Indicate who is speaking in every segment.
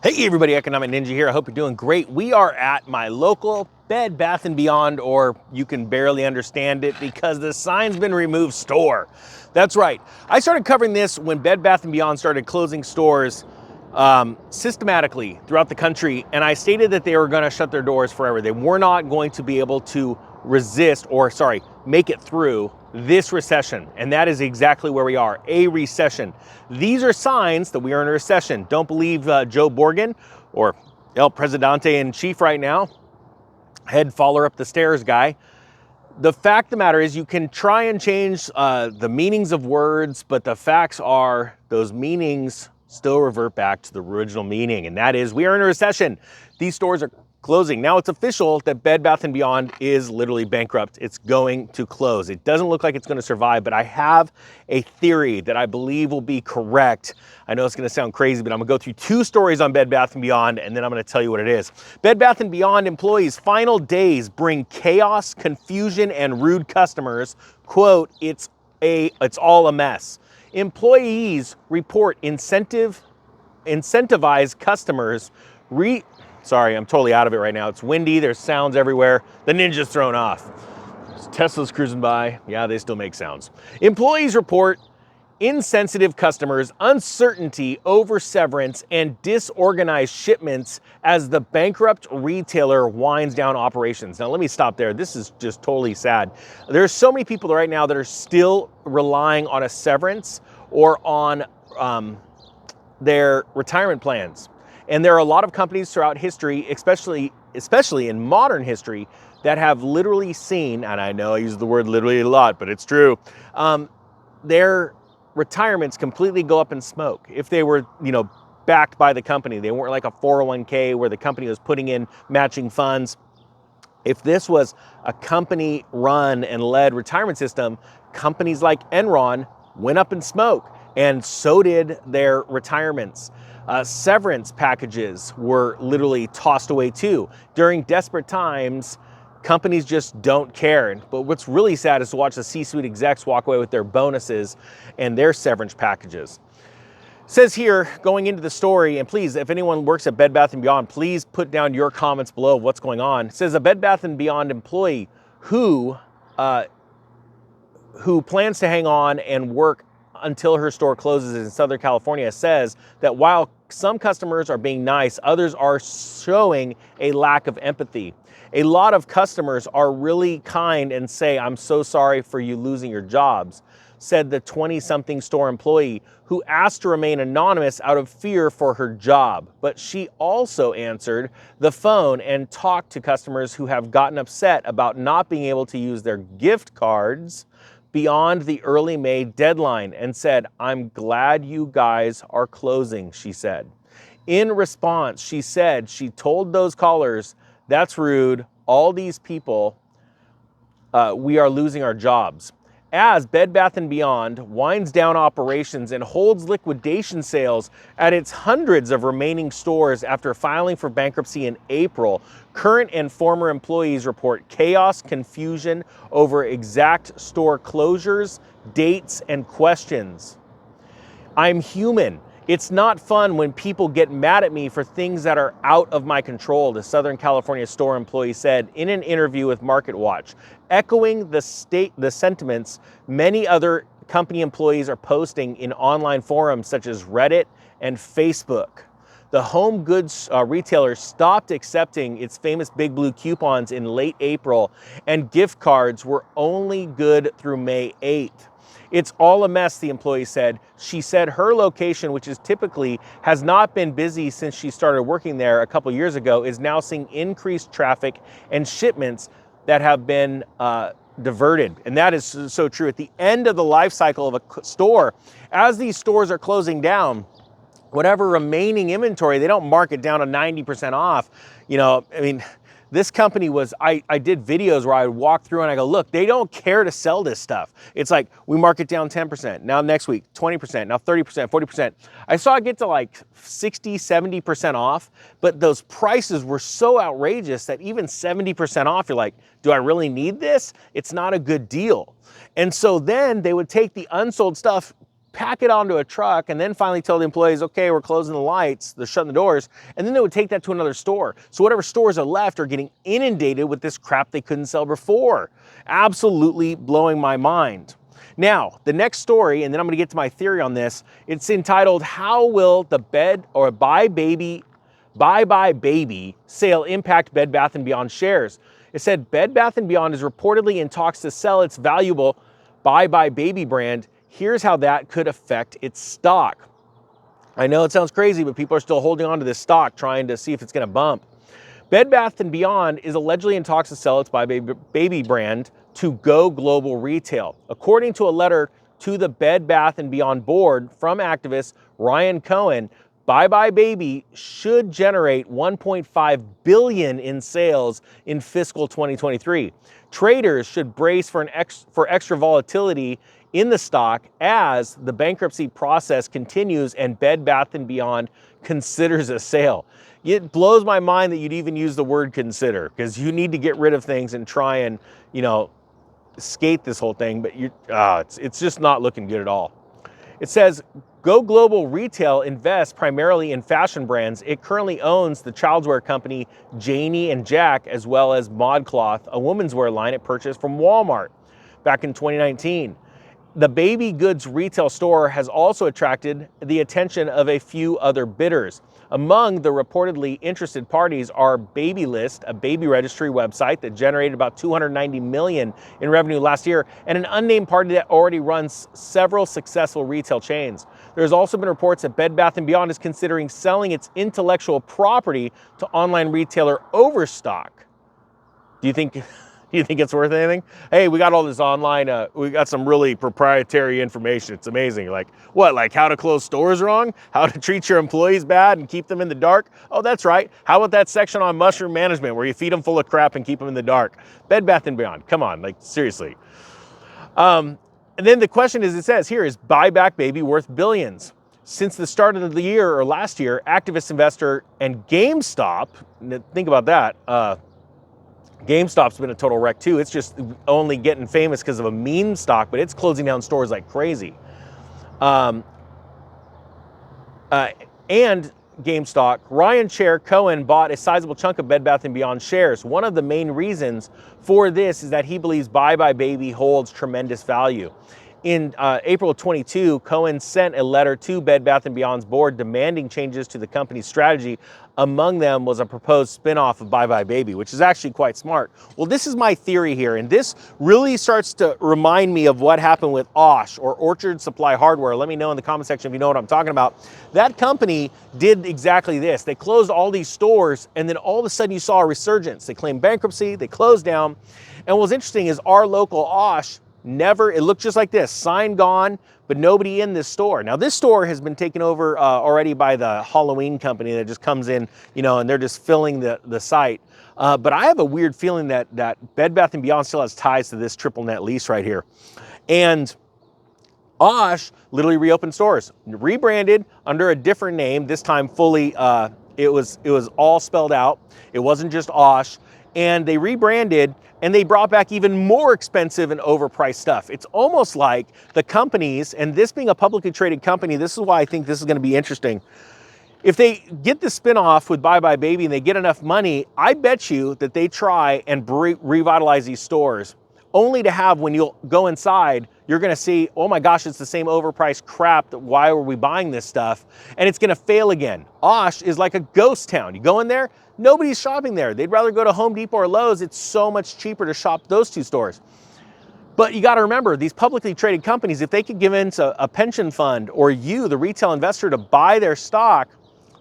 Speaker 1: Hey everybody, Economic Ninja here. I hope you're doing great. We are at my local Bed Bath & Beyond, or you can barely understand it because the sign's been removed, store. That's right. I started covering this when Bed Bath & Beyond started closing stores systematically throughout the country, and I stated that they were going to shut their doors forever. They were not going to be able to make it through this recession, and that is exactly where we are, a recession. These are signs that we are in a recession. Don't believe Joe Borgen, or El Presidente in Chief right now, head faller up the stairs guy. The fact of the matter is you can try and change the meanings of words, but the facts are those meanings still revert back to the original meaning, and that is we are in a recession. These stores are closing. Now it's official that Bed Bath & Beyond is literally bankrupt. It's going to close. It doesn't look like it's going to survive, but I have a theory that I believe will be correct. I know it's going to sound crazy, but I'm going to go through two stories on Bed Bath & Beyond, and then I'm going to tell you what it is. Bed Bath & Beyond employees' final days bring chaos, confusion, and rude customers. Quote, it's all a mess. Employees report incentivize customers Sorry, I'm totally out of it right now. It's windy, there's sounds everywhere. The Ninja's thrown off. Tesla's cruising by. Yeah, they still make sounds. Employees report insensitive customers, uncertainty over severance, and disorganized shipments as the bankrupt retailer winds down operations. Now, let me stop there. This is just totally sad. There's so many people right now that are still relying on a severance or on their retirement plans. And there are a lot of companies throughout history, especially in modern history, that have literally seen, and I know I use the word literally a lot, but it's true, their retirements completely go up in smoke. If they were, backed by the company, they weren't like a 401k where the company was putting in matching funds. If this was a company run and led retirement system, companies like Enron went up in smoke, and so did their retirements. Severance packages were literally tossed away too. During desperate times, companies just don't care. But what's really sad is to watch the C-suite execs walk away with their bonuses and their severance packages. It says here, going into the story, and please, if anyone works at Bed Bath & Beyond, please put down your comments below of what's going on. It says a Bed Bath & Beyond employee who plans to hang on and work until her store closes in Southern California says that while some customers are being nice, others are showing a lack of empathy. A lot of customers are really kind and say, "I'm so sorry for you losing your jobs," said the 20-something store employee who asked to remain anonymous out of fear for her job. But she also answered the phone and talked to customers who have gotten upset about not being able to use their gift cards beyond the early May deadline and said, "I'm glad you guys are closing," she said. In response, she said she told those callers, "That's rude. All these people, we are losing our jobs." As Bed Bath & Beyond winds down operations and holds liquidation sales at its hundreds of remaining stores after filing for bankruptcy in April, current and former employees report chaos, confusion over exact store closures, dates, and questions. "I'm human. It's not fun when people get mad at me for things that are out of my control," the Southern California store employee said in an interview with MarketWatch, echoing the sentiments many other company employees are posting in online forums such as Reddit and Facebook. The home goods retailer stopped accepting its famous Big Blue coupons in late April, and gift cards were only good through May 8th. "It's all a mess," the employee said. She said her location, which has not been busy since she started working there a couple years ago, is now seeing increased traffic and shipments that have been diverted. And that is so true. At the end of the life cycle of a store, as these stores are closing down, whatever remaining inventory, they don't mark it down to 90% off. This company I did videos where I would walk through and I go, look, they don't care to sell this stuff. It's like, we mark it down 10%. Now next week, 20%, now 30%, 40%. I saw it get to like 60, 70% off, but those prices were so outrageous that even 70% off, you're like, do I really need this? It's not a good deal. And so then they would take the unsold stuff, pack it onto a truck and then finally tell the employees, okay, we're closing the lights, they're shutting the doors, and then they would take that to another store. So whatever stores are left are getting inundated with this crap they couldn't sell before. Absolutely blowing my mind. Now, the next story, and then I'm gonna get to my theory on this, it's entitled, How Will the Bed or Buy Bye Baby sale impact Bed Bath & Beyond shares? It said Bed Bath & Beyond is reportedly in talks to sell its valuable Bye Bye Baby brand. Here's how that could affect its stock. I know it sounds crazy, but people are still holding on to this stock, trying to see if it's gonna bump. Bed Bath & Beyond is allegedly in talks to sell its Bye Bye Baby brand to Go Global Retail. According to a letter to the Bed Bath & Beyond board from activist Ryan Cohen, Bye Bye Baby should generate $1.5 billion in sales in fiscal 2023. Traders should brace for extra volatility in the stock as the bankruptcy process continues and Bed Bath & Beyond considers a sale. It blows my mind that you'd even use the word consider, because you need to get rid of things and try and, skate this whole thing, but it's just not looking good at all. It says, Go Global Retail invests primarily in fashion brands. It currently owns the children's company Janie and Jack, as well as ModCloth, a women's wear line it purchased from Walmart back in 2019. The baby goods retail store has also attracted the attention of a few other bidders. Among the reportedly interested parties are Babylist, a baby registry website that generated about $290 million in revenue last year, and an unnamed party that already runs several successful retail chains. There's also been reports that Bed Bath & Beyond is considering selling its intellectual property to online retailer Overstock. Do you think it's worth anything? Hey, we got all this online, we got some really proprietary information. It's amazing. Like what? Like how to close stores wrong? How to treat your employees bad and keep them in the dark? Oh, that's right. How about that section on mushroom management where you feed them full of crap and keep them in the dark? Bed Bath & Beyond, come on, like seriously. And then the question is, it says here, is Buy Back Baby worth billions? Since the start of the year or last year, activist investor and GameStop, think about that, GameStop's been a total wreck too. It's just only getting famous because of a meme stock, but it's closing down stores like crazy. And GameStop, Ryan Chair Cohen bought a sizable chunk of Bed Bath & Beyond shares. One of the main reasons for this is that he believes Bye Bye Baby holds tremendous value. In April of 22, Cohen sent a letter to Bed Bath & Beyond's board demanding changes to the company's strategy. Among them was a proposed spinoff of Bye Bye Baby, which is actually quite smart. Well, this is my theory here, and this really starts to remind me of what happened with Osh, or Orchard Supply Hardware. Let me know in the comment section if you know what I'm talking about. That company did exactly this. They closed all these stores, and then all of a sudden you saw a resurgence. They claimed bankruptcy, they closed down, and what's interesting is our local Osh it looked just like this, sign gone, but nobody in this store. Now this store has been taken over already by the Halloween company that just comes in, and they're just filling the site. But I have a weird feeling that Bed Bath & Beyond still has ties to this triple net lease right here. And Osh literally reopened stores, rebranded under a different name, this time fully, it was all spelled out. It wasn't just Osh. And they rebranded and they brought back even more expensive and overpriced stuff. It's almost like the companies, and this being a publicly traded company, this is why I think this is gonna be interesting. If they get the spinoff with Bye Bye Baby and they get enough money, I bet you that they try and revitalize these stores, only to have, when you'll go inside, you're gonna see, oh my gosh, it's the same overpriced crap, why were we buying this stuff? And it's gonna fail again. Osh is like a ghost town. You go in there, nobody's shopping there. They'd rather go to Home Depot or Lowe's. It's so much cheaper to shop those two stores. But you gotta remember, these publicly traded companies, if they could give in to a pension fund or you, the retail investor, to buy their stock,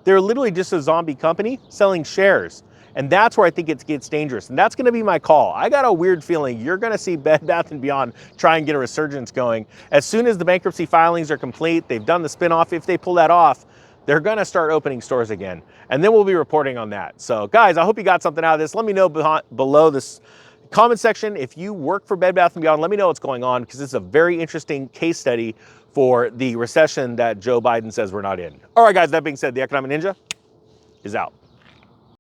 Speaker 1: they're literally just a zombie company selling shares. And that's where I think it gets dangerous. And that's gonna be my call. I got a weird feeling you're gonna see Bed Bath & Beyond try and get a resurgence going. As soon as the bankruptcy filings are complete, they've done the spinoff, if they pull that off, they're gonna start opening stores again. And then we'll be reporting on that. So guys, I hope you got something out of this. Let me know below this comment section if you work for Bed Bath & Beyond. Let me know what's going on, because it's a very interesting case study for the recession that Joe Biden says we're not in. All right guys, that being said, the Economic Ninja is out.